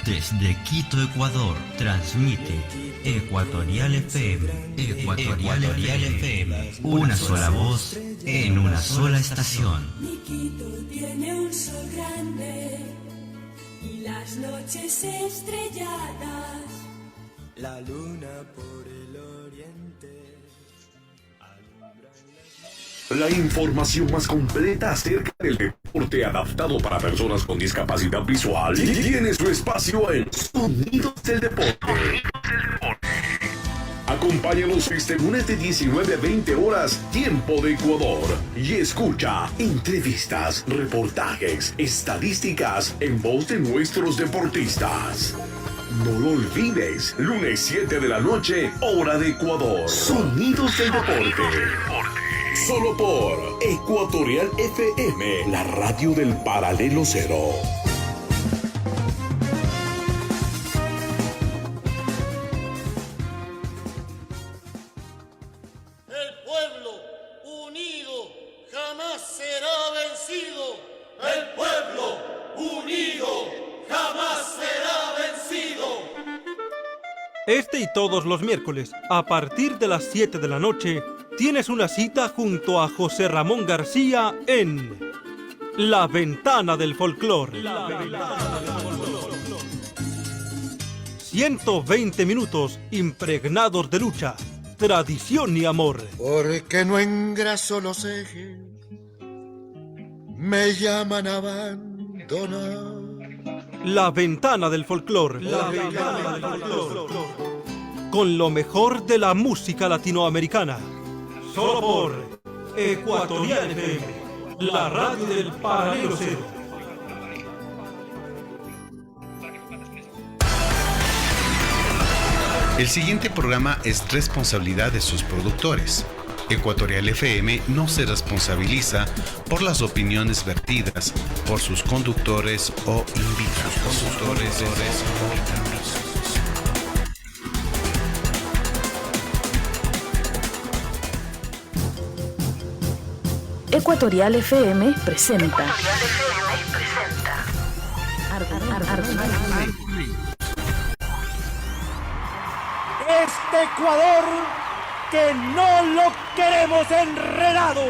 Desde Quito, Ecuador, transmite Ecuatorial FM. Ecuatorial FM. Una sola voz en una sola estación. Mi Quito tiene un sol grande y las noches estrelladas. La luna por el oriente. La información más completa acerca del deporte adaptado para personas con discapacidad visual tiene su espacio en Sonidos del Deporte. Acompáñanos este lunes de 19 a 20 horas, tiempo de Ecuador, y escucha entrevistas, reportajes, estadísticas en voz de nuestros deportistas. No lo olvides, lunes 7 de la noche, hora de Ecuador. Sonidos del Deporte. Solo por Ecuatorial FM, la radio del Paralelo Cero. El pueblo unido jamás será vencido. El pueblo unido jamás será vencido. Este y todos los miércoles, a partir de las 7 de la noche, tienes una cita junto a José Ramón García en La Ventana del Folclor. 120 minutos impregnados de lucha, tradición y amor. Porque no engraso los ejes, me llaman a abandonar. La Ventana del Folclor. Con lo mejor de la música latinoamericana. Solo por Ecuatorial FM, la radio del Paralelo Cero. El siguiente programa es responsabilidad de sus productores. Ecuatorial FM no se responsabiliza por las opiniones vertidas por sus conductores o invitados. Ecuatorial FM presenta. Este Ecuador que no lo queremos enredado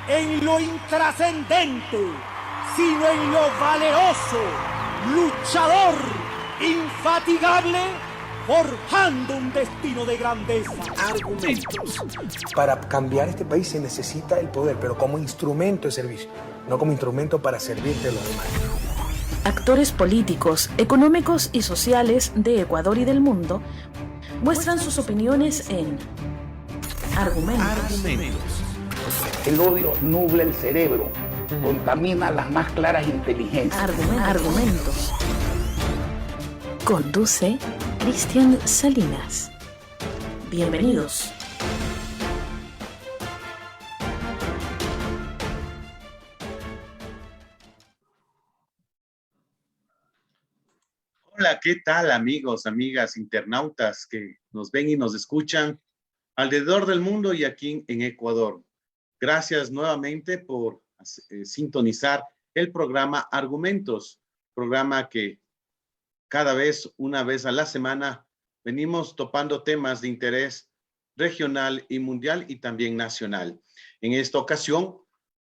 en lo intrascendente, sino en lo valeroso, luchador, infatigable, forjando un destino de grandeza. Argumentos. Para cambiar este país se necesita el poder, pero como instrumento de servicio, no como instrumento para servirte a los demás. Actores políticos, económicos y sociales de Ecuador y del mundo muestran sus opiniones en Argumentos. El odio nubla el cerebro, contamina las más claras inteligencias. Argumentos. Conduce Cristian Salinas. Bienvenidos. Hola, ¿qué tal amigos, amigas, internautas que nos ven y nos escuchan alrededor del mundo y aquí en Ecuador? Gracias nuevamente por sintonizar el programa Argumentos, programa que una vez a la semana, venimos topando temas de interés regional y mundial y también nacional. En esta ocasión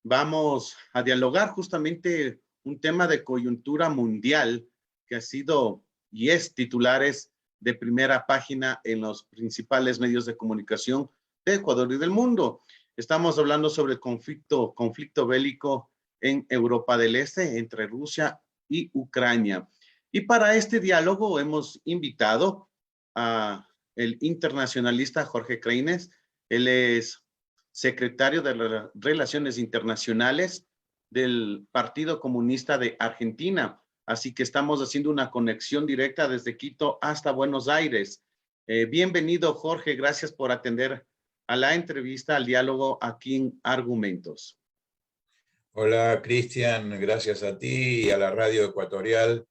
vamos a dialogar justamente un tema de coyuntura mundial que ha sido y es titulares de primera página en los principales medios de comunicación de Ecuador y del mundo. Estamos hablando sobre el conflicto bélico en Europa del Este entre Rusia y Ucrania. Y para este diálogo hemos invitado a el internacionalista Jorge Kreines. Él es secretario de Relaciones Internacionales del Partido Comunista de Argentina. Así que estamos haciendo una conexión directa desde Quito hasta Buenos Aires. Bienvenido, Jorge. Gracias por atender a la entrevista, al diálogo aquí en Argumentos. Hola, Cristian. Gracias a ti y a la Radio Ecuatorial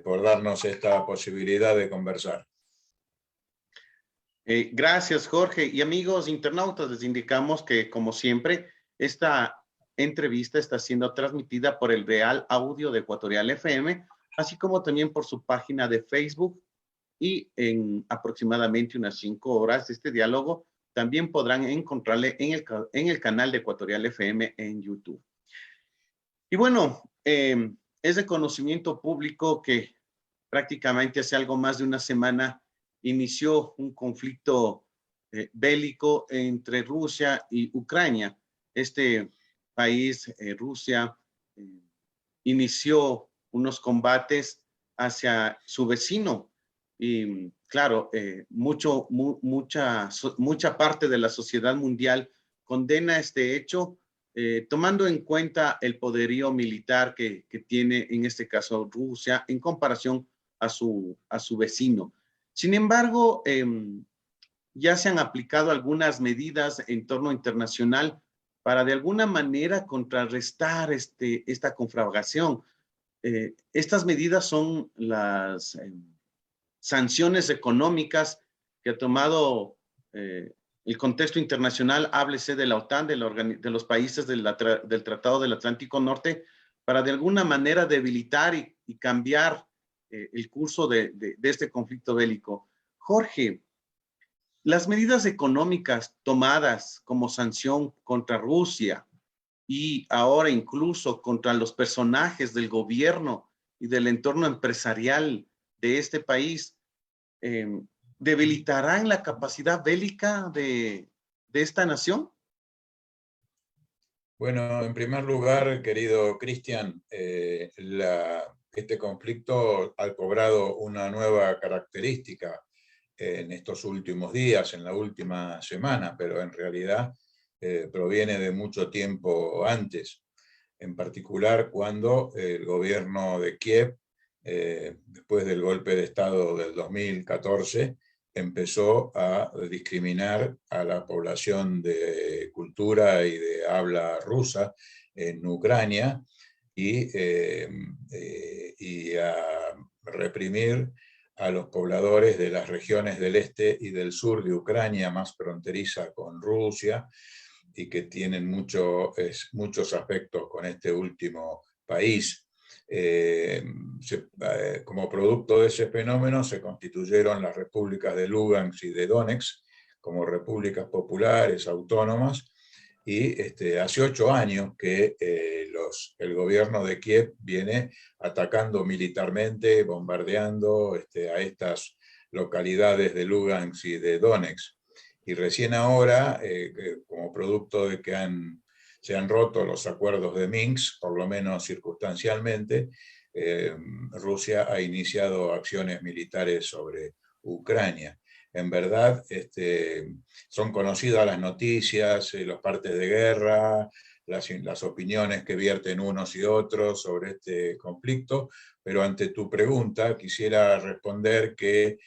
por darnos esta posibilidad de conversar. Gracias, Jorge. Y amigos internautas, les indicamos que, como siempre, esta entrevista está siendo transmitida por el Real Audio de Ecuatorial FM así como también por su página de Facebook, y en aproximadamente unas 5 horas este diálogo también podrán encontrarle en el canal de Ecuatorial FM en YouTube. Y bueno, es de conocimiento público que prácticamente hace algo más de una semana inició un conflicto bélico entre Rusia y Ucrania. Este país, Rusia, inició unos combates hacia su vecino. Y claro, mucha parte de la sociedad mundial condena este hecho, tomando en cuenta el poderío militar que tiene en este caso Rusia en comparación a su vecino. Sin embargo, ya se han aplicado algunas medidas en torno internacional para de alguna manera contrarrestar esta conflagración. Estas medidas son las sanciones económicas que ha tomado el contexto internacional, háblese de la OTAN, de los países del Tratado del Atlántico Norte, para de alguna manera debilitar y cambiar el curso de este conflicto bélico. Jorge, las medidas económicas tomadas como sanción contra Rusia y ahora incluso contra los personajes del gobierno y del entorno empresarial de este país, ¿debilitarán la capacidad bélica de esta nación? Bueno, en primer lugar, querido Cristian, este conflicto ha cobrado una nueva característica en estos últimos días, en la última semana, pero en realidad proviene de mucho tiempo antes, en particular cuando el gobierno de Kiev, después del golpe de Estado del 2014, empezó a discriminar a la población de cultura y de habla rusa en Ucrania y a reprimir a los pobladores de las regiones del este y del sur de Ucrania, más fronteriza con Rusia, y que tienen muchos aspectos con este último país. Como producto de ese fenómeno se constituyeron las repúblicas de Lugansk y de Donetsk como repúblicas populares, autónomas, y hace 8 años que el gobierno de Kiev viene atacando militarmente, bombardeando a estas localidades de Lugansk y de Donetsk. Y recién ahora, como producto de que se han roto los acuerdos de Minsk, por lo menos circunstancialmente, Rusia ha iniciado acciones militares sobre Ucrania. En verdad, son conocidas las noticias, los partes de guerra, las opiniones que vierten unos y otros sobre este conflicto, pero ante tu pregunta quisiera responder que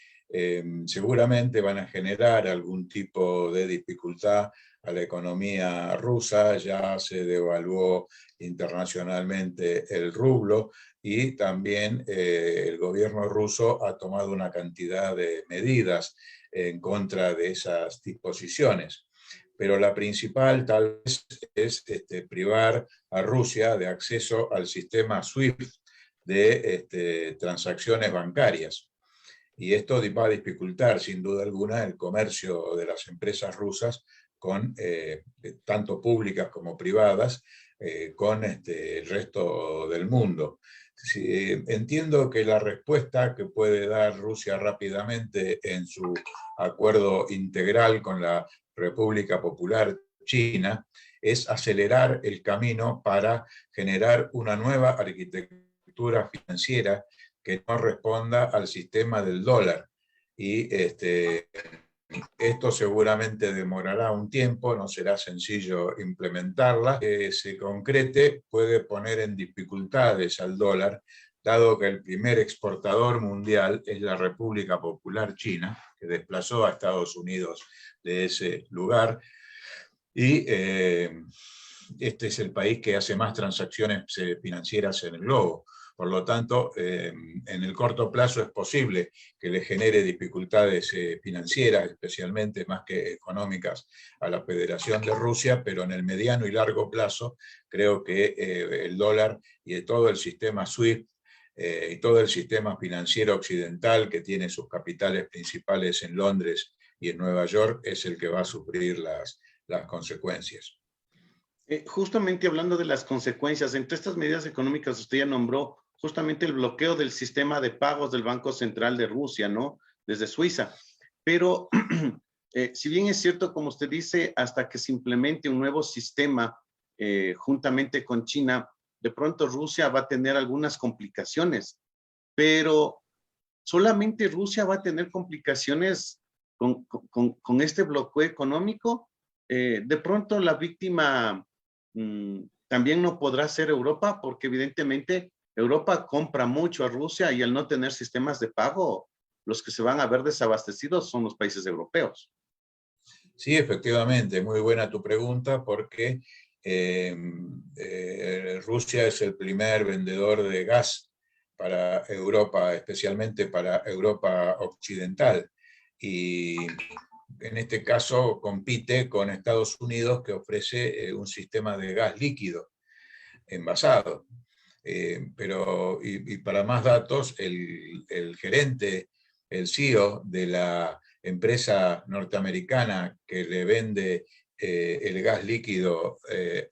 seguramente van a generar algún tipo de dificultad a la economía rusa. Ya se devaluó internacionalmente el rublo y también el gobierno ruso ha tomado una cantidad de medidas en contra de esas disposiciones. Pero la principal tal vez es privar a Rusia de acceso al sistema SWIFT de transacciones bancarias. Y esto va a dificultar sin duda alguna el comercio de las empresas rusas, tanto públicas como privadas, con el resto del mundo. Entiendo que la respuesta que puede dar Rusia rápidamente en su acuerdo integral con la República Popular China es acelerar el camino para generar una nueva arquitectura financiera que no responda al sistema del dólar. Y esto seguramente demorará un tiempo, no será sencillo implementarla. Que se concrete puede poner en dificultades al dólar, dado que el primer exportador mundial es la República Popular China, que desplazó a Estados Unidos de ese lugar, y este es el país que hace más transacciones financieras en el globo. Por lo tanto, en el corto plazo es posible que le genere dificultades financieras, especialmente más que económicas, a la Federación de Rusia, pero en el mediano y largo plazo creo que el dólar y todo el sistema SWIFT y todo el sistema financiero occidental, que tiene sus capitales principales en Londres y en Nueva York, es el que va a sufrir las consecuencias. Justamente hablando de las consecuencias, entre estas medidas económicas usted ya nombró justamente el bloqueo del sistema de pagos del Banco Central de Rusia, ¿no? Desde Suiza. Pero si bien es cierto, como usted dice, hasta que se implemente un nuevo sistema juntamente con China, de pronto Rusia va a tener algunas complicaciones, pero solamente Rusia va a tener complicaciones con este bloqueo económico. De pronto la víctima también no podrá ser Europa, porque evidentemente Europa compra mucho a Rusia y al no tener sistemas de pago, los que se van a ver desabastecidos son los países europeos. Sí, efectivamente, muy buena tu pregunta, porque Rusia es el primer vendedor de gas para Europa, especialmente para Europa occidental. Y en este caso compite con Estados Unidos, que ofrece un sistema de gas líquido envasado. Y para más datos, el gerente, el CEO de la empresa norteamericana que le vende el gas líquido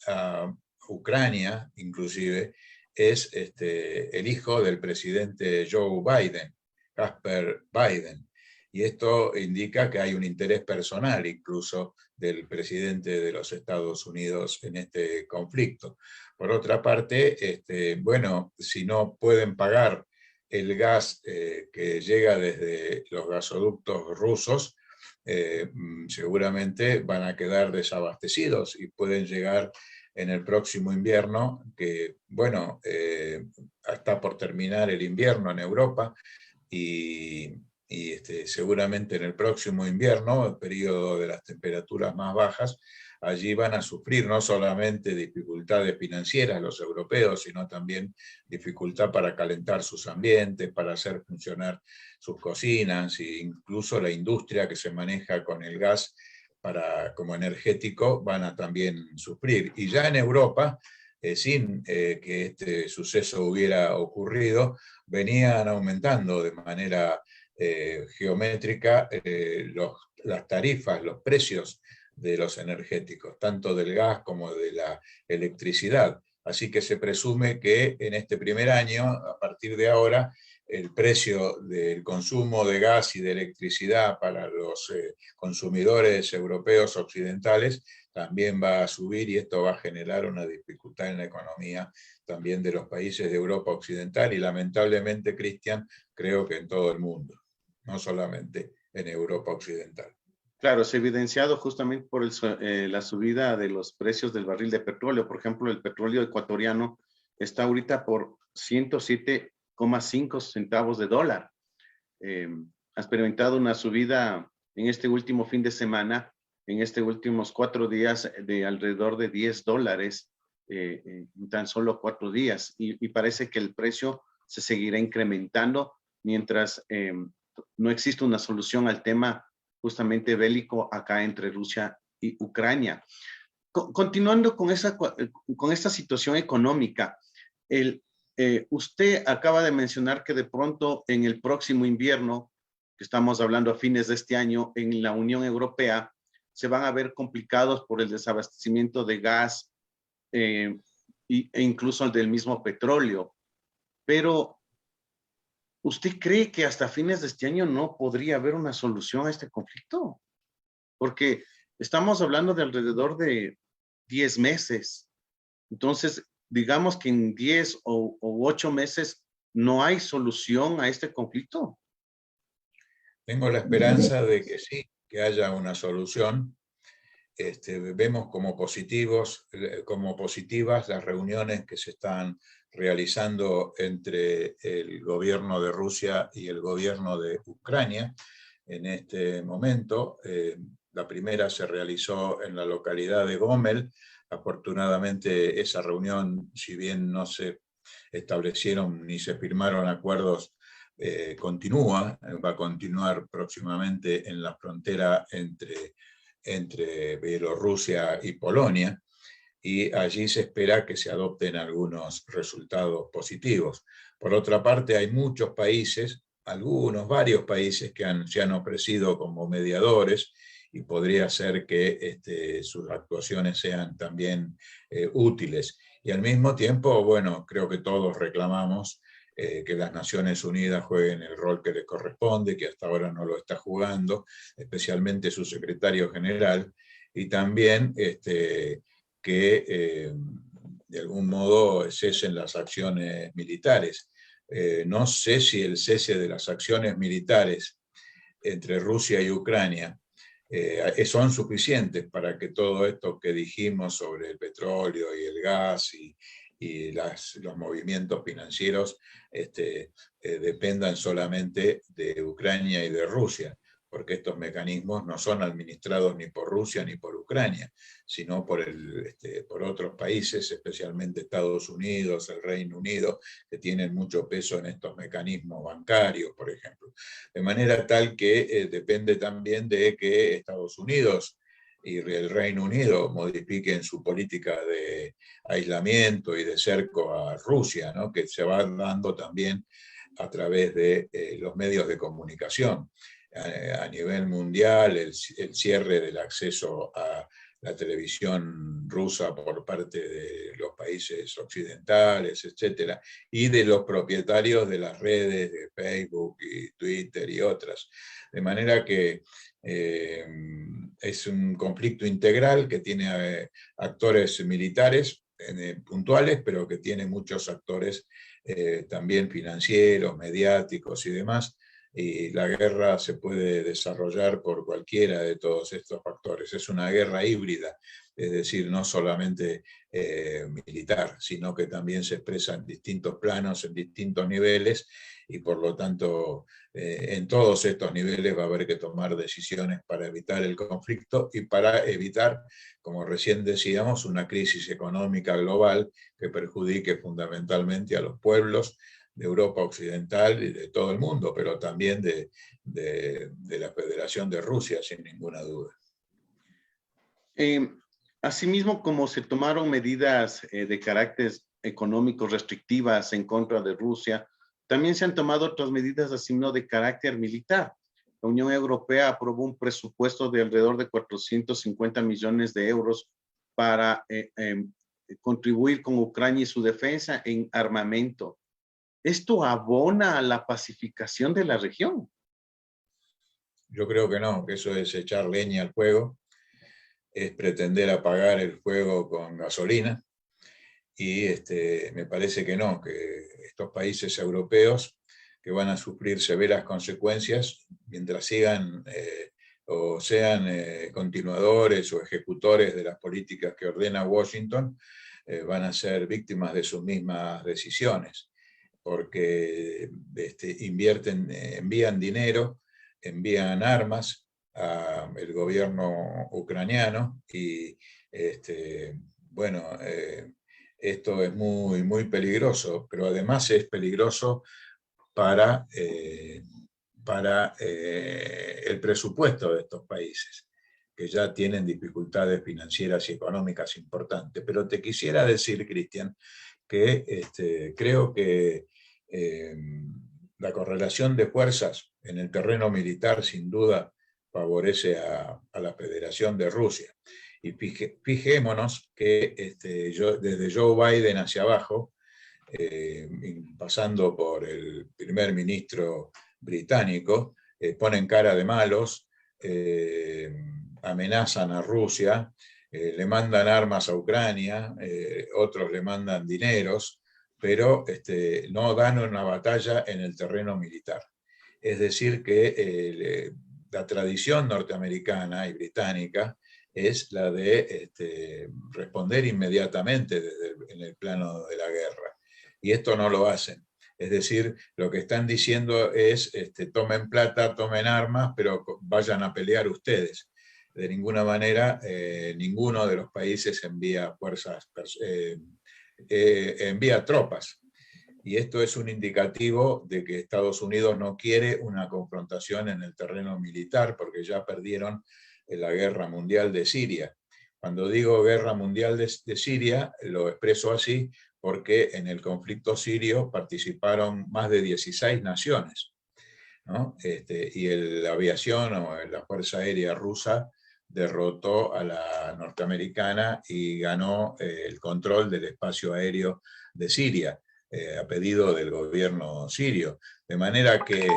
a Ucrania, inclusive, es el hijo del presidente Joe Biden, Casper Biden. Y esto indica que hay un interés personal incluso del presidente de los Estados Unidos en este conflicto. Por otra parte, bueno, si no pueden pagar el gas que llega desde los gasoductos rusos, seguramente van a quedar desabastecidos y pueden llegar en el próximo invierno, que bueno, está por terminar el invierno en Europa, y seguramente en el próximo invierno, el periodo de las temperaturas más bajas, allí van a sufrir no solamente dificultades financieras los europeos, sino también dificultad para calentar sus ambientes, para hacer funcionar sus cocinas, e incluso la industria que se maneja con el gas como energético van a también sufrir. Y ya en Europa, sin que este suceso hubiera ocurrido, venían aumentando de manera geométrica las tarifas, los precios de los energéticos, tanto del gas como de la electricidad. Así que se presume que en este primer año, a partir de ahora, el precio del consumo de gas y de electricidad para los consumidores europeos occidentales también va a subir, y esto va a generar una dificultad en la economía también de los países de Europa occidental y lamentablemente, Cristian, creo que en todo el mundo, no solamente en Europa occidental. Claro, se ha evidenciado justamente por la subida de los precios del barril de petróleo. Por ejemplo, el petróleo ecuatoriano está ahorita por 107,5 centavos de dólar. Ha experimentado una subida en este último fin de semana, en estos últimos 4 días, de alrededor de $10 en tan solo 4 días. Y parece que el precio se seguirá incrementando mientras no existe una solución al tema justamente bélico acá entre Rusia y Ucrania. Continuando con esta situación económica, usted acaba de mencionar que de pronto en el próximo invierno, que estamos hablando a fines de este año, en la Unión Europea, se van a ver complicados por el desabastecimiento de gas e incluso del mismo petróleo. Pero, ¿usted cree que hasta fines de este año no podría haber una solución a este conflicto? Porque estamos hablando de alrededor de 10 meses. Entonces, digamos que en 10 o 8 meses no hay solución a este conflicto. Tengo la esperanza de que sí, que haya una solución. Vemos como positivas las reuniones que se están realizando entre el gobierno de Rusia y el gobierno de Ucrania en este momento. La primera se realizó en la localidad de Gomel. Afortunadamente esa reunión, si bien no se establecieron ni se firmaron acuerdos, va a continuar próximamente en la frontera entre Bielorrusia y Polonia, y allí se espera que se adopten algunos resultados positivos. Por otra parte, hay muchos países, varios países que se han ofrecido como mediadores, y podría ser que sus actuaciones sean también útiles. Y al mismo tiempo, bueno, creo que todos reclamamos que las Naciones Unidas jueguen el rol que les corresponde, que hasta ahora no lo está jugando, especialmente su secretario general, y también que de algún modo cesen las acciones militares. No sé si el cese de las acciones militares entre Rusia y Ucrania son suficientes para que todo esto que dijimos sobre el petróleo y el gas y los movimientos financieros dependan solamente de Ucrania y de Rusia, porque estos mecanismos no son administrados ni por Rusia ni por Ucrania, sino por otros países, especialmente Estados Unidos, el Reino Unido, que tienen mucho peso en estos mecanismos bancarios, por ejemplo. De manera tal que depende también de que Estados Unidos y el Reino Unido modifiquen su política de aislamiento y de cerco a Rusia, ¿no? Que se va dando también a través de los medios de comunicación. A nivel mundial, el cierre del acceso a la televisión rusa por parte de los países occidentales, etcétera, y de los propietarios de las redes de Facebook y Twitter y otras. De manera que es un conflicto integral que tiene actores militares puntuales, pero que tiene muchos actores también financieros, mediáticos y demás. Y la guerra se puede desarrollar por cualquiera de todos estos factores. Es una guerra híbrida, es decir, no solamente militar, sino que también se expresa en distintos planos, en distintos niveles, y por lo tanto en todos estos niveles va a haber que tomar decisiones para evitar el conflicto y para evitar, como recién decíamos, una crisis económica global que perjudique fundamentalmente a los pueblos de Europa Occidental y de todo el mundo, pero también de la Federación de Rusia, sin ninguna duda. Asimismo, como se tomaron medidas de carácter económico restrictivas en contra de Rusia, también se han tomado otras medidas asimismo de carácter militar. La Unión Europea aprobó un presupuesto de alrededor de 450 millones de euros para contribuir con Ucrania y su defensa en armamento. ¿Esto abona a la pacificación de la región? Yo creo que no, que eso es echar leña al fuego, es pretender apagar el fuego con gasolina, y me parece que no, que estos países europeos que van a sufrir severas consecuencias mientras sigan o sean continuadores o ejecutores de las políticas que ordena Washington, van a ser víctimas de sus mismas decisiones, porque envían dinero, envían armas al gobierno ucraniano, y esto es muy, muy peligroso, pero además es peligroso para el presupuesto de estos países, que ya tienen dificultades financieras y económicas importantes. Pero te quisiera decir, Cristian, que creo que la correlación de fuerzas en el terreno militar sin duda favorece a la Federación de Rusia. Y fijémonos que desde Joe Biden hacia abajo, pasando por el primer ministro británico, ponen cara de malos, amenazan a Rusia, le mandan armas a Ucrania, otros le mandan dineros, pero no dan una batalla en el terreno militar. Es decir, que la tradición norteamericana y británica es la de responder inmediatamente en el plano de la guerra. Y esto no lo hacen. Es decir, lo que están diciendo es, tomen plata, tomen armas, pero vayan a pelear ustedes. De ninguna manera, ninguno de los países envía envía tropas. Y esto es un indicativo de que Estados Unidos no quiere una confrontación en el terreno militar, porque ya perdieron en la guerra mundial de Siria. Cuando digo guerra mundial de Siria, lo expreso así porque en el conflicto sirio participaron más de 16 naciones, ¿no? Y la aviación o la Fuerza Aérea rusa derrotó a la norteamericana y ganó el control del espacio aéreo de Siria, a pedido del gobierno sirio. De manera que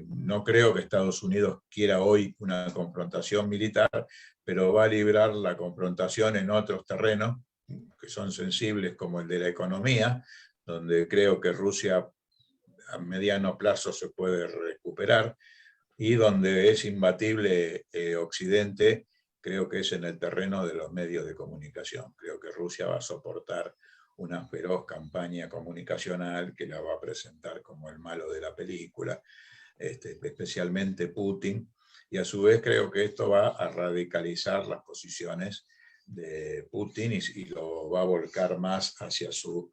no creo que Estados Unidos quiera hoy una confrontación militar, pero va a librar la confrontación en otros terrenos que son sensibles, como el de la economía, donde creo que Rusia a mediano plazo se puede recuperar, y donde es imbatible Occidente, creo que es en el terreno de los medios de comunicación. Creo que Rusia va a soportar una feroz campaña comunicacional que la va a presentar como el malo de la película, especialmente Putin, y a su vez creo que esto va a radicalizar las posiciones de Putin y lo va a volcar más hacia su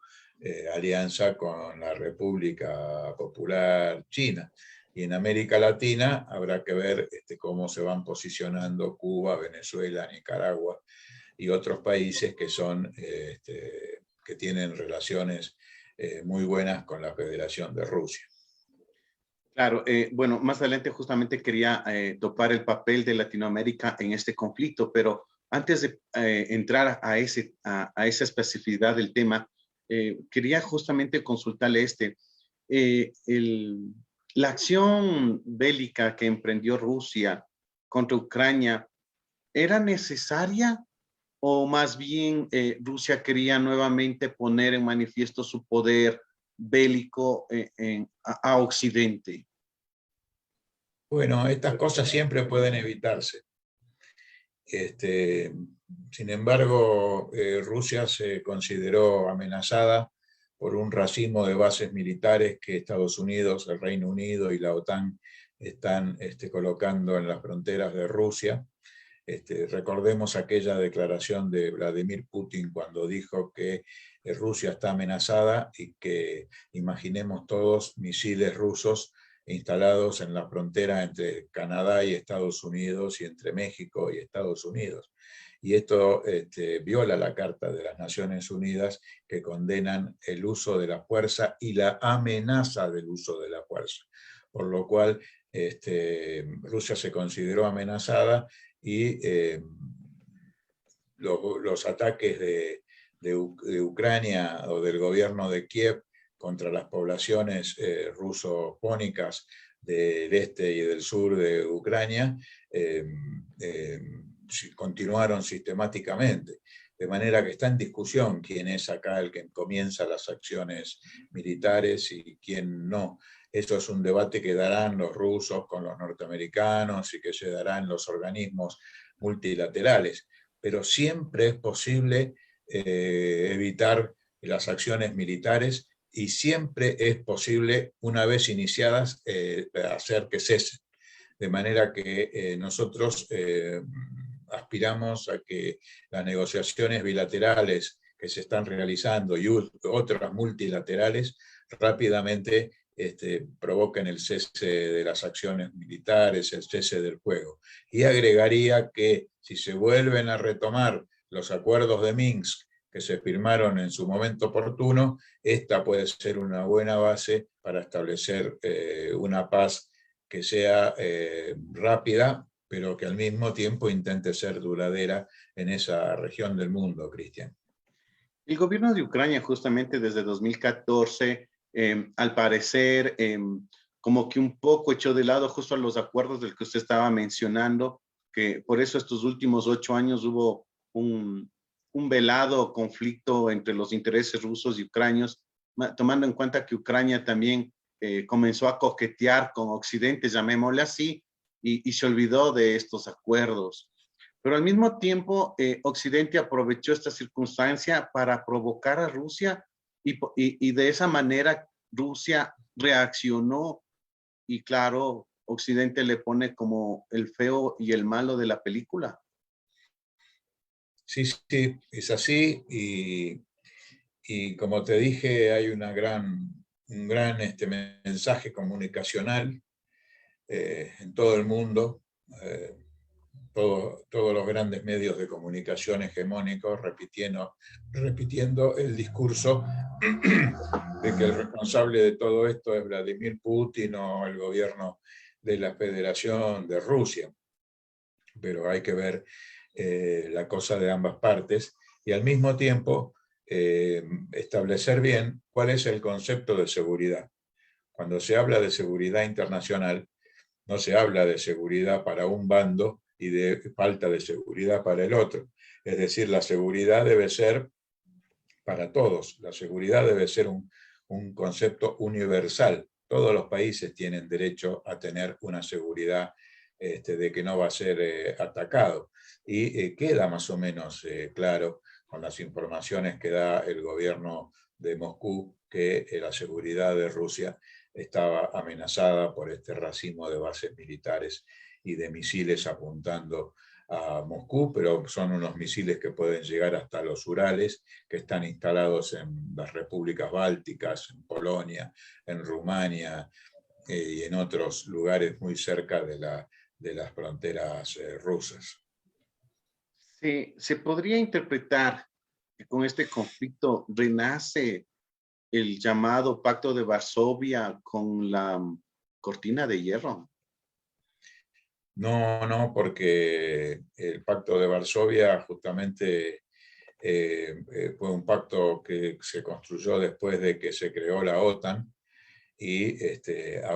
alianza con la República Popular China. Y en América Latina habrá que ver cómo se van posicionando Cuba, Venezuela, Nicaragua y otros países que son que tienen relaciones muy buenas con la Federación de Rusia. Claro, bueno, más adelante justamente quería topar el papel de Latinoamérica en este conflicto, pero antes de entrar a esa especificidad del tema, quería justamente consultarle la acción bélica que emprendió Rusia contra Ucrania, ¿era necesaria o más bien Rusia quería nuevamente poner en manifiesto su poder bélico a Occidente? Bueno, estas cosas siempre pueden evitarse. Sin embargo, Rusia se consideró amenazada por un racimo de bases militares que Estados Unidos, el Reino Unido y la OTAN están colocando en las fronteras de Rusia. Recordemos aquella declaración de Vladimir Putin cuando dijo que Rusia está amenazada y que imaginemos todos misiles rusos instalados en la frontera entre Canadá y Estados Unidos y entre México y Estados Unidos. Y esto viola la Carta de las Naciones Unidas, que condenan el uso de la fuerza y la amenaza del uso de la fuerza. Por lo cual Rusia se consideró amenazada y los ataques de Ucrania o del gobierno de Kiev contra las poblaciones rusofónicas del este y del sur de Ucrania continuaron sistemáticamente. De manera que está en discusión quién es acá el que comienza las acciones militares y quién no. Eso es un debate que darán los rusos con los norteamericanos y que se dará en los organismos multilaterales. Pero siempre es posible evitar las acciones militares y siempre es posible, una vez iniciadas, hacer que cesen. De manera que nosotros aspiramos a que las negociaciones bilaterales que se están realizando y otras multilaterales rápidamente provoquen el cese de las acciones militares, el cese del fuego. Y agregaría que si se vuelven a retomar los acuerdos de Minsk que se firmaron en su momento oportuno, esta puede ser una buena base para establecer una paz que sea rápida, pero que al mismo tiempo intente ser duradera en esa región del mundo, Cristian. El gobierno de Ucrania justamente desde 2014, al parecer, como que un poco echó de lado justo a los acuerdos del que usted estaba mencionando, que por eso estos últimos 8 años hubo un velado conflicto entre los intereses rusos y ucranios, tomando en cuenta que Ucrania también comenzó a coquetear con Occidente, llamémosle así, y se olvidó de estos acuerdos. Pero al mismo tiempo, Occidente aprovechó esta circunstancia para provocar a Rusia y de esa manera Rusia reaccionó y claro, Occidente le pone como el feo y el malo de la película. Sí, sí, es así y como te dije, hay un gran mensaje comunicacional en todo el mundo todos los grandes medios de comunicación hegemónicos repitiendo el discurso de que el responsable de todo esto es Vladimir Putin o el gobierno de la Federación de Rusia. Pero hay que ver la cosa de ambas partes y al mismo tiempo establecer bien cuál es el concepto de seguridad. Cuando se habla de seguridad internacional, no se habla de seguridad para un bando y de falta de seguridad para el otro. Es decir, la seguridad debe ser para todos. La seguridad debe ser un concepto universal. Todos los países tienen derecho a tener una seguridad de que no va a ser atacado. Y queda más o menos claro con las informaciones que da el gobierno de Moscú que la seguridad de Rusia estaba amenazada por este racimo de bases militares y de misiles apuntando a Moscú, pero son unos misiles que pueden llegar hasta los Urales, que están instalados en las repúblicas bálticas, en Polonia, en Rumania y en otros lugares muy cerca de las fronteras rusas. ¿Se podría interpretar que con este conflicto renace el llamado Pacto de Varsovia con la cortina de hierro? No, porque el Pacto de Varsovia justamente fue un pacto que se construyó después de que se creó la OTAN y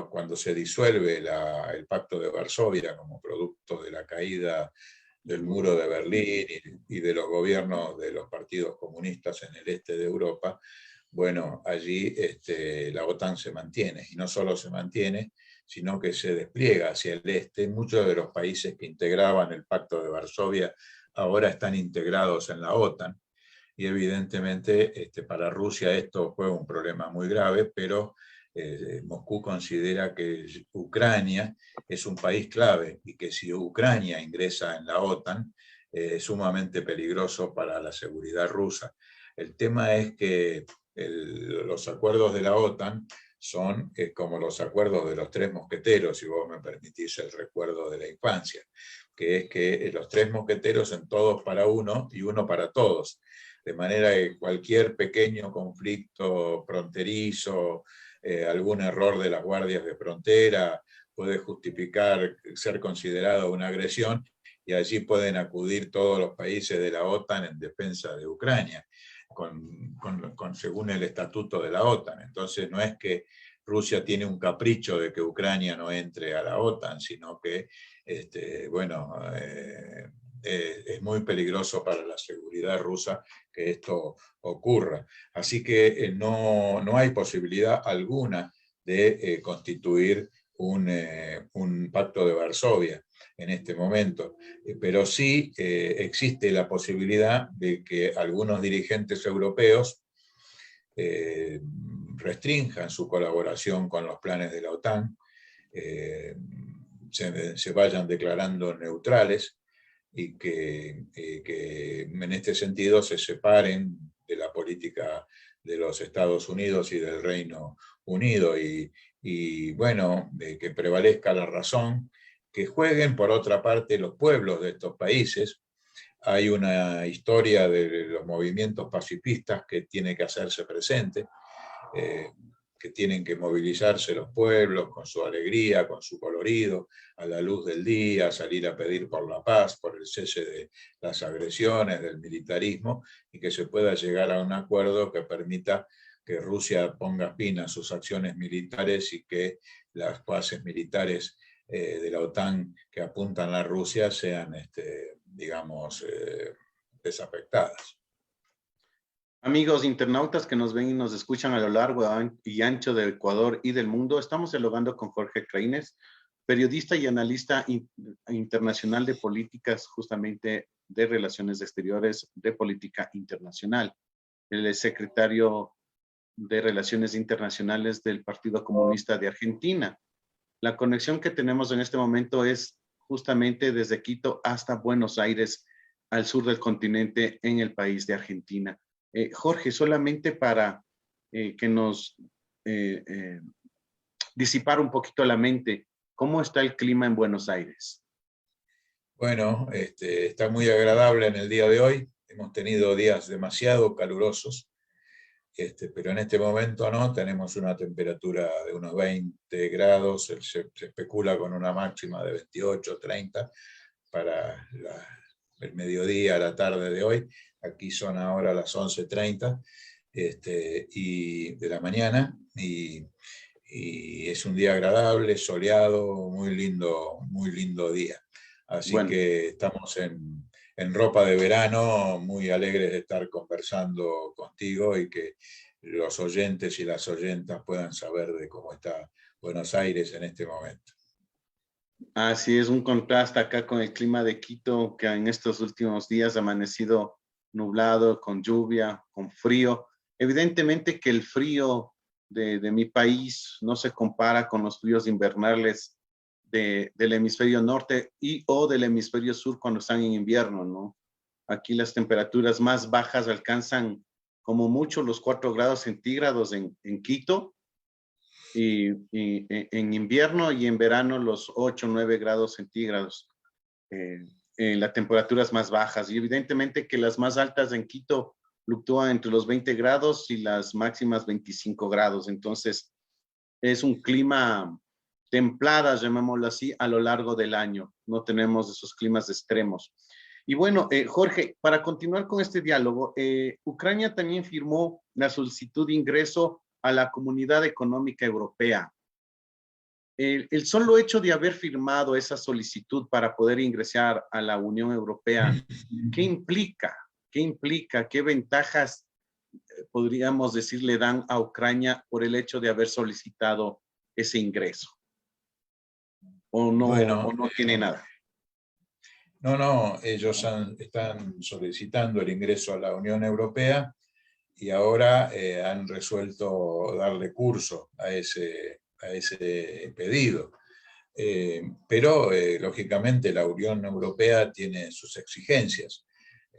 cuando se disuelve el Pacto de Varsovia como producto de la caída del muro de Berlín y de los gobiernos de los partidos comunistas en el este de Europa, bueno, allí la OTAN se mantiene, y no solo se mantiene, sino que se despliega hacia el este. Muchos de los países que integraban el Pacto de Varsovia ahora están integrados en la OTAN, y evidentemente para Rusia esto fue un problema muy grave, pero Moscú considera que Ucrania es un país clave, y que si Ucrania ingresa en la OTAN es sumamente peligroso para la seguridad rusa. El tema es que los acuerdos de la OTAN son como los acuerdos de los tres mosqueteros, si vos me permitís el recuerdo de la infancia, que es que los tres mosqueteros son todos para uno y uno para todos, de manera que cualquier pequeño conflicto fronterizo, algún error de las guardias de frontera puede justificar ser considerado una agresión, y allí pueden acudir todos los países de la OTAN en defensa de Ucrania, según el estatuto de la OTAN. Entonces no es que Rusia tiene un capricho de que Ucrania no entre a la OTAN, sino que es muy peligroso para la seguridad rusa que esto ocurra. Así que no hay posibilidad alguna de constituir un pacto de Varsovia en este momento, pero sí existe la posibilidad de que algunos dirigentes europeos restrinjan su colaboración con los planes de la OTAN, se vayan declarando neutrales, y que en este sentido se separen de la política de los Estados Unidos y del Reino Unido, y bueno, que prevalezca la razón, que jueguen por otra parte los pueblos de estos países. Hay una historia de los movimientos pacifistas que tiene que hacerse presente, que tienen que movilizarse los pueblos con su alegría, con su colorido, a la luz del día, salir a pedir por la paz, por el cese de las agresiones, del militarismo, y que se pueda llegar a un acuerdo que permita que Rusia ponga fin a sus acciones militares y que las bases militares de la OTAN que apuntan a Rusia sean, desafectadas. Amigos internautas que nos ven y nos escuchan a lo largo y ancho del Ecuador y del mundo, estamos dialogando con Jorge Kraines, periodista y analista internacional de políticas, justamente de relaciones exteriores, de política internacional. Él es secretario de Relaciones Internacionales del Partido Comunista de Argentina. La conexión que tenemos en este momento es justamente desde Quito hasta Buenos Aires, al sur del continente, en el país de Argentina. Jorge, solamente para que nos disipar un poquito la mente, ¿cómo está el clima en Buenos Aires? Bueno, está muy agradable en el día de hoy. Hemos tenido días demasiado calurosos, pero en este momento no, tenemos una temperatura de unos 20 grados, se especula con una máxima de 28, 30 para el mediodía, la tarde de hoy. Aquí son ahora las 11:30 y de la mañana, y es un día agradable, soleado, muy lindo día. Así bueno, que estamos en ropa de verano, muy alegres de estar conversando contigo y que los oyentes y las oyentas puedan saber de cómo está Buenos Aires en este momento. Así es, un contraste acá con el clima de Quito, que en estos últimos días ha amanecido nublado, con lluvia, con frío. Evidentemente que el frío de mi país no se compara con los fríos invernales del hemisferio norte o del hemisferio sur cuando están en invierno, ¿no? Aquí las temperaturas más bajas alcanzan como mucho los 4 grados centígrados en Quito, y en invierno y en verano los 8 o 9 grados centígrados, en las temperaturas más bajas. Y evidentemente que las más altas en Quito fluctúan entre los 20 grados y las máximas 25 grados. Entonces, es un clima templado, llamémoslo así, a lo largo del año. No tenemos esos climas extremos. Y bueno, Jorge, para continuar con este diálogo, Ucrania también firmó la solicitud de ingreso a la Comunidad Económica Europea. El solo hecho de haber firmado esa solicitud para poder ingresar a la Unión Europea, ¿qué implica? ¿Qué implica? ¿Qué ventajas, podríamos decir, le dan a Ucrania por el hecho de haber solicitado ese ingreso? ¿O no, bueno, o no tiene nada? No, ellos están solicitando el ingreso a la Unión Europea y ahora han resuelto darle curso a ese pedido. Pero, lógicamente, la Unión Europea tiene sus exigencias.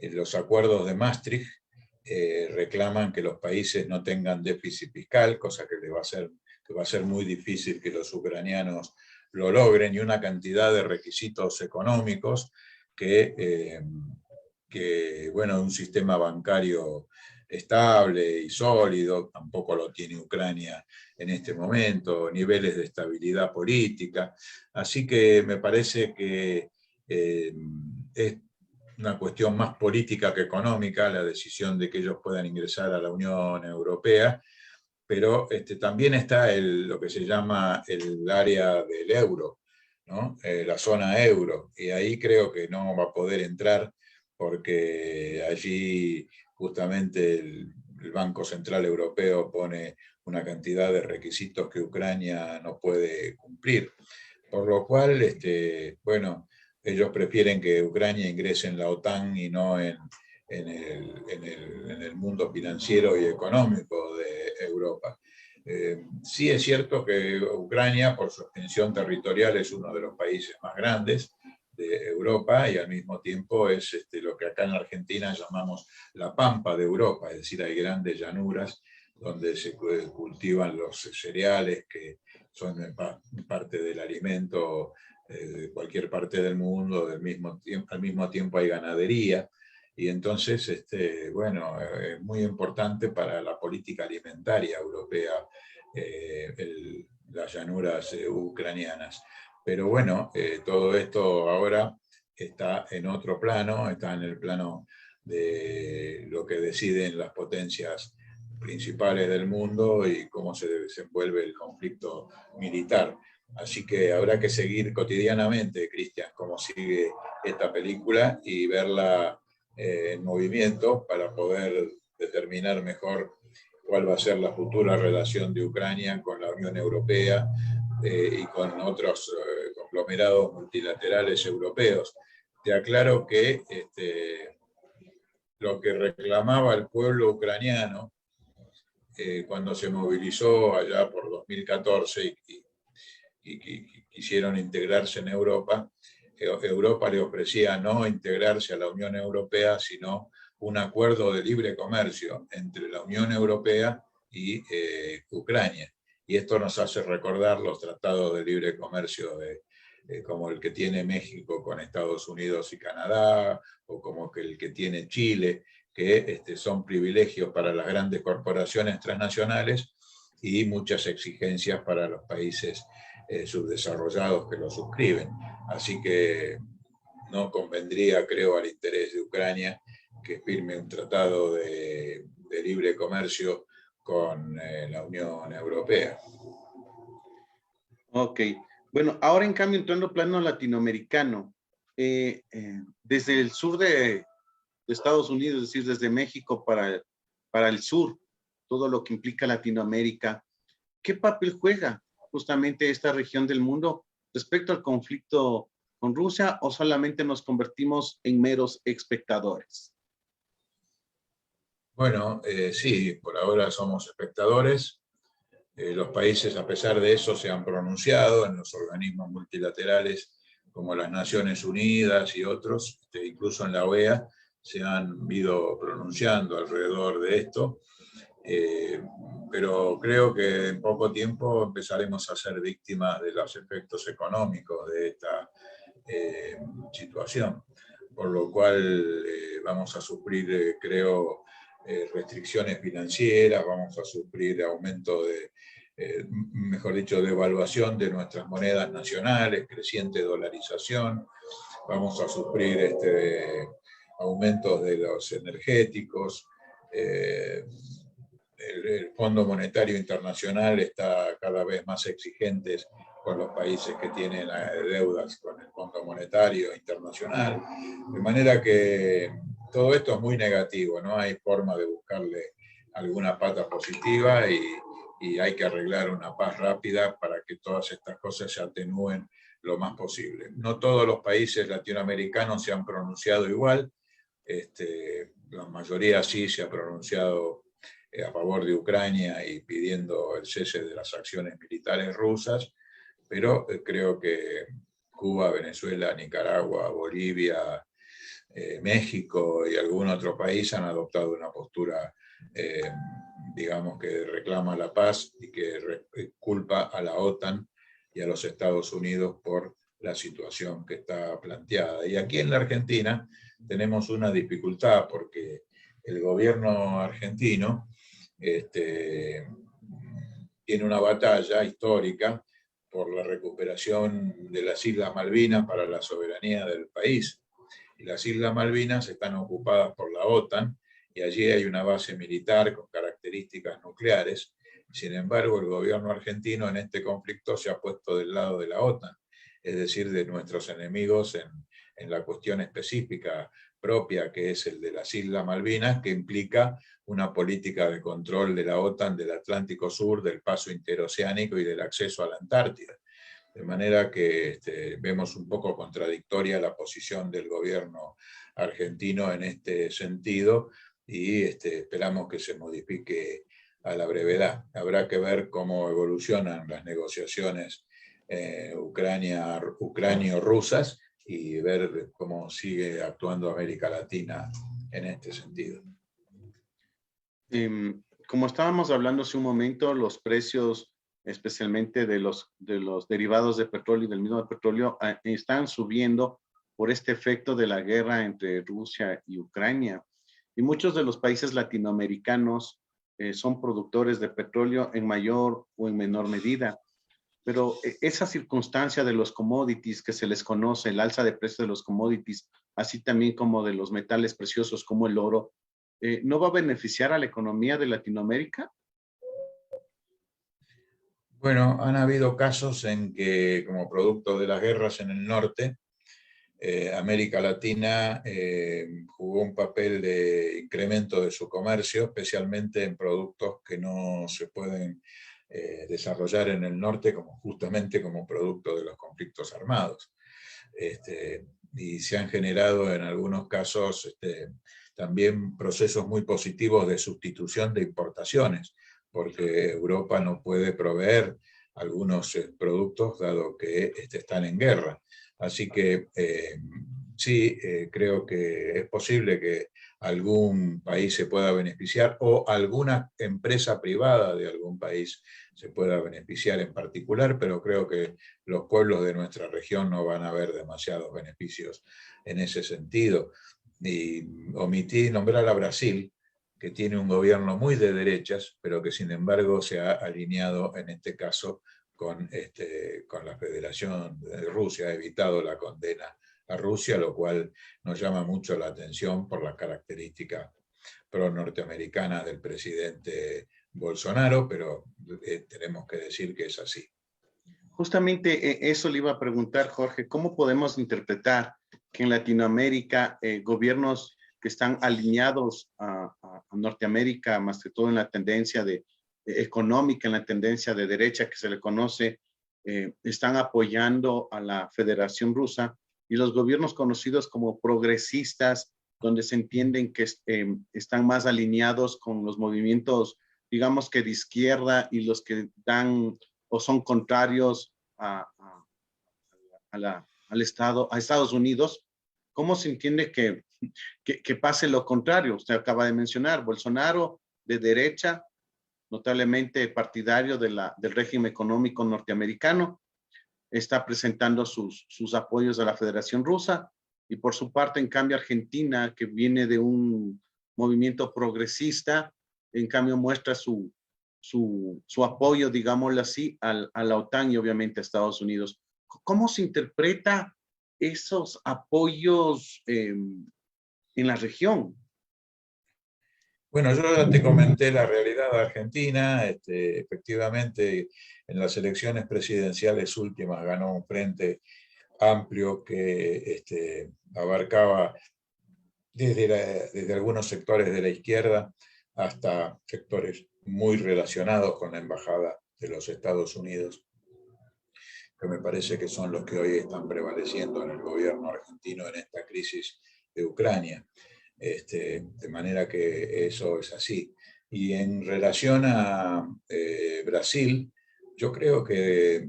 Los acuerdos de Maastricht reclaman que los países no tengan déficit fiscal, cosa que va a ser muy difícil que los ucranianos lo logren, y una cantidad de requisitos económicos que bueno, un sistema bancario estable y sólido tampoco lo tiene Ucrania en este momento, niveles de estabilidad política. Así que me parece que es una cuestión más política que económica la decisión de que ellos puedan ingresar a la Unión Europea, pero también está lo que se llama el área del euro, ¿no? La zona euro, y ahí creo que no va a poder entrar porque allí justamente el Banco Central Europeo pone una cantidad de requisitos que Ucrania no puede cumplir. Por lo cual, bueno, ellos prefieren que Ucrania ingrese en la OTAN y no en el mundo financiero y económico de Europa. Sí es cierto que Ucrania, por su extensión territorial, es uno de los países más grandes de Europa y al mismo tiempo es lo que acá en Argentina llamamos la pampa de Europa, es decir, hay grandes llanuras donde se cultivan los cereales que son parte del alimento de cualquier parte del mundo, al mismo tiempo hay ganadería, y entonces, bueno, es muy importante para la política alimentaria europea las llanuras ucranianas. Pero bueno, todo esto ahora está en otro plano, está en el plano de lo que deciden las potencias principales del mundo y cómo se desenvuelve el conflicto militar. Así que habrá que seguir cotidianamente, Cristian, cómo sigue esta película y verla en movimiento para poder determinar mejor cuál va a ser la futura relación de Ucrania con la Unión Europea y con otros conglomerados multilaterales europeos. Te aclaro que lo que reclamaba el pueblo ucraniano cuando se movilizó allá por 2014 y quisieron integrarse en Europa, Europa le ofrecía no integrarse a la Unión Europea, sino un acuerdo de libre comercio entre la Unión Europea y Ucrania. Y esto nos hace recordar los tratados de libre comercio como el que tiene México con Estados Unidos y Canadá, o como el que tiene Chile, que son privilegios para las grandes corporaciones transnacionales y muchas exigencias para los países subdesarrollados que lo suscriben. Así que no convendría, creo, al interés de Ucrania que firme un tratado de libre comercio con la Unión Europea. Ok. Bueno, ahora en cambio, entrando al plano latinoamericano, desde el sur de Estados Unidos, es decir, desde México para el sur, todo lo que implica Latinoamérica, ¿qué papel juega justamente esta región del mundo respecto al conflicto con Rusia, o solamente nos convertimos en meros espectadores? Bueno, sí, por ahora somos espectadores. Los países, a pesar de eso, se han pronunciado en los organismos multilaterales como las Naciones Unidas y otros, incluso en la OEA, se han ido pronunciando alrededor de esto. Pero creo que en poco tiempo empezaremos a ser víctimas de los efectos económicos de esta situación, por lo cual vamos a sufrir, creo, restricciones financieras, vamos a sufrir aumento de, mejor dicho, devaluación de nuestras monedas nacionales, creciente dolarización, vamos a sufrir aumentos de los energéticos. El Fondo Monetario Internacional está cada vez más exigente con los países que tienen deudas con el Fondo Monetario Internacional, de manera que todo esto es muy negativo, no hay forma de buscarle alguna pata positiva y hay que arreglar una paz rápida para que todas estas cosas se atenúen lo más posible. No todos los países latinoamericanos se han pronunciado igual, la mayoría sí se ha pronunciado a favor de Ucrania y pidiendo el cese de las acciones militares rusas, pero creo que Cuba, Venezuela, Nicaragua, Bolivia, México y algún otro país han adoptado una postura, digamos, que reclama la paz y que culpa a la OTAN y a los Estados Unidos por la situación que está planteada. Y aquí en la Argentina tenemos una dificultad porque el gobierno argentino tiene una batalla histórica por la recuperación de las Islas Malvinas para la soberanía del país. Y las Islas Malvinas están ocupadas por la OTAN y allí hay una base militar con características nucleares. Sin embargo, el gobierno argentino en este conflicto se ha puesto del lado de la OTAN, es decir, de nuestros enemigos en la cuestión específica propia, que es el de las Islas Malvinas, que implica una política de control de la OTAN del Atlántico Sur, del paso interoceánico y del acceso a la Antártida. De manera que vemos un poco contradictoria la posición del gobierno argentino en este sentido y esperamos que se modifique a la brevedad. Habrá que ver cómo evolucionan las negociaciones ucranio-rusas y ver cómo sigue actuando América Latina en este sentido. Como estábamos hablando hace un momento, los precios, especialmente de los derivados de petróleo y del mismo petróleo, están subiendo por este efecto de la guerra entre Rusia y Ucrania. Y muchos de los países latinoamericanos son productores de petróleo en mayor o en menor medida. Pero esa circunstancia de los commodities que se les conoce, el alza de precios de los commodities, así también como de los metales preciosos como el oro, ¿no va a beneficiar a la economía de Latinoamérica? Bueno, han habido casos en que, como producto de las guerras en el norte, América Latina jugó un papel de incremento de su comercio, especialmente en productos que no se pueden desarrollar en el norte justamente como producto de los conflictos armados. Y se han generado en algunos casos también procesos muy positivos de sustitución de importaciones, porque Europa no puede proveer algunos productos dado que están en guerra. Así que sí, creo que es posible que algún país se pueda beneficiar o alguna empresa privada de algún país se pueda beneficiar en particular, pero creo que los pueblos de nuestra región no van a ver demasiados beneficios en ese sentido. Y omití nombrar a Brasil, que tiene un gobierno muy de derechas, pero que sin embargo se ha alineado en este caso con la Federación de Rusia, ha evitado la condena a Rusia, lo cual nos llama mucho la atención por las características pro-norteamericanas del presidente Bolsonaro, pero tenemos que decir que es así. Justamente eso le iba a preguntar, Jorge, ¿cómo podemos interpretar que en Latinoamérica gobiernos que están alineados a Norteamérica, más que todo en la tendencia económica, en la tendencia de derecha que se le conoce, están apoyando a la Federación Rusa, y los gobiernos conocidos como progresistas, donde se entienden que están más alineados con los movimientos, digamos que de izquierda, y los que dan o son contrarios a Estados Unidos? ¿Cómo se entiende que pase lo contrario? Usted acaba de mencionar, Bolsonaro de derecha, notablemente partidario del régimen económico norteamericano, está presentando sus apoyos a la Federación Rusa, y por su parte, en cambio, Argentina, que viene de un movimiento progresista, en cambio muestra su apoyo, digámoslo así, a la OTAN y obviamente a Estados Unidos. ¿Cómo se interpreta esos apoyos en la región? Bueno, yo ya te comenté la realidad de Argentina. Efectivamente, en las elecciones presidenciales últimas ganó un frente amplio que abarcaba desde algunos sectores de la izquierda hasta sectores muy relacionados con la Embajada de los Estados Unidos, que me parece que son los que hoy están prevaleciendo en el gobierno argentino en esta crisis de Ucrania. De manera que eso es así. Y en relación a Brasil, yo creo que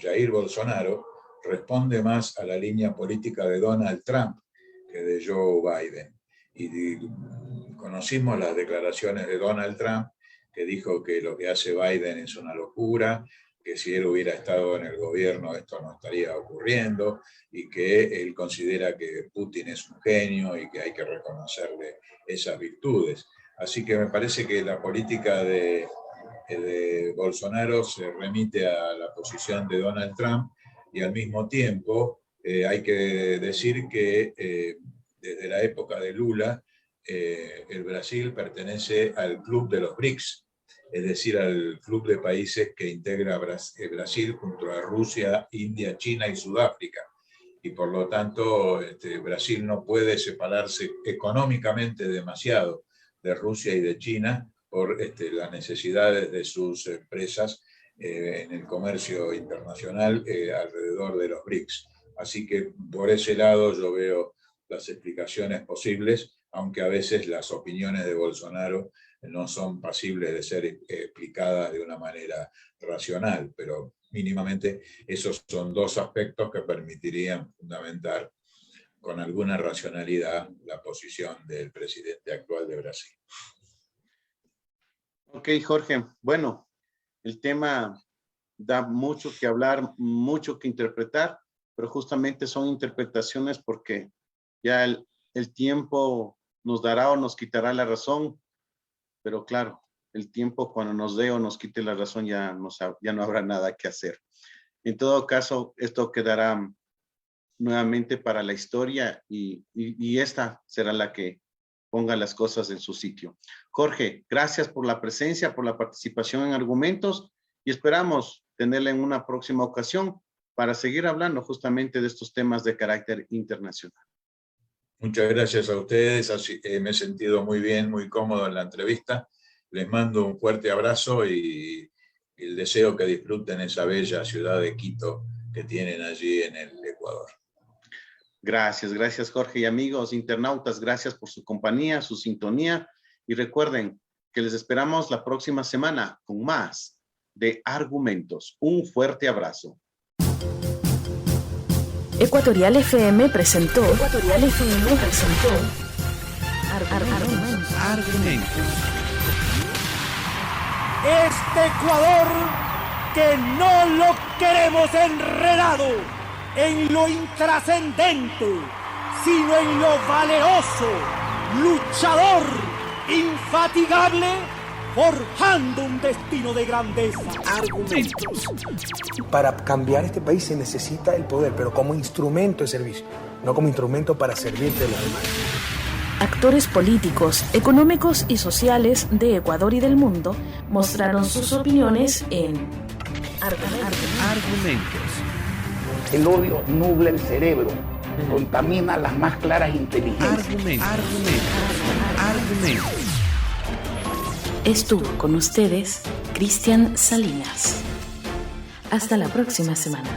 Jair Bolsonaro responde más a la línea política de Donald Trump que de Joe Biden. Y conocimos las declaraciones de Donald Trump, que dijo que lo que hace Biden es una locura, que si él hubiera estado en el gobierno esto no estaría ocurriendo, y que él considera que Putin es un genio y que hay que reconocerle esas virtudes. Así que me parece que la política de Bolsonaro se remite a la posición de Donald Trump, y al mismo tiempo hay que decir que desde la época de Lula el Brasil pertenece al club de los BRICS, es decir, al club de países que integra Brasil junto a Rusia, India, China y Sudáfrica. Y por lo tanto, Brasil no puede separarse económicamente demasiado de Rusia y de China por las necesidades de sus empresas en el comercio internacional alrededor de los BRICS. Así que por ese lado yo veo las explicaciones posibles, aunque a veces las opiniones de Bolsonaro no son pasibles de ser explicadas de una manera racional, pero mínimamente esos son dos aspectos que permitirían fundamentar con alguna racionalidad la posición del presidente actual de Brasil. Ok, Jorge. Bueno, el tema da mucho que hablar, mucho que interpretar, pero justamente son interpretaciones porque ya el tiempo nos dará o nos quitará la razón. Pero claro, el tiempo cuando nos dé o nos quite la razón ya no habrá nada que hacer. En todo caso, esto quedará nuevamente para la historia y esta será la que ponga las cosas en su sitio. Jorge, gracias por la presencia, por la participación en Argumentos, y esperamos tenerla en una próxima ocasión para seguir hablando justamente de estos temas de carácter internacional. Muchas gracias a ustedes, me he sentido muy bien, muy cómodo en la entrevista. Les mando un fuerte abrazo y el deseo que disfruten esa bella ciudad de Quito que tienen allí en el Ecuador. Gracias, gracias Jorge, y amigos internautas, gracias por su compañía, su sintonía, y recuerden que les esperamos la próxima semana con más de Argumentos. Un fuerte abrazo. Ecuatorial FM presentó. Argumentos. Este Ecuador que no lo queremos enredado en lo intrascendente, sino en lo valeroso, luchador, infatigable, forjando un destino de grandeza. Argumentos. Para cambiar este país se necesita el poder, pero como instrumento de servicio, no como instrumento para servirte de los demás. Actores políticos, económicos y sociales de Ecuador y del mundo mostraron sus opiniones en Argumentos. El odio nubla el cerebro, contamina las más claras inteligencias. Argumentos. Estuvo con ustedes Cristian Salinas. Hasta la próxima semana.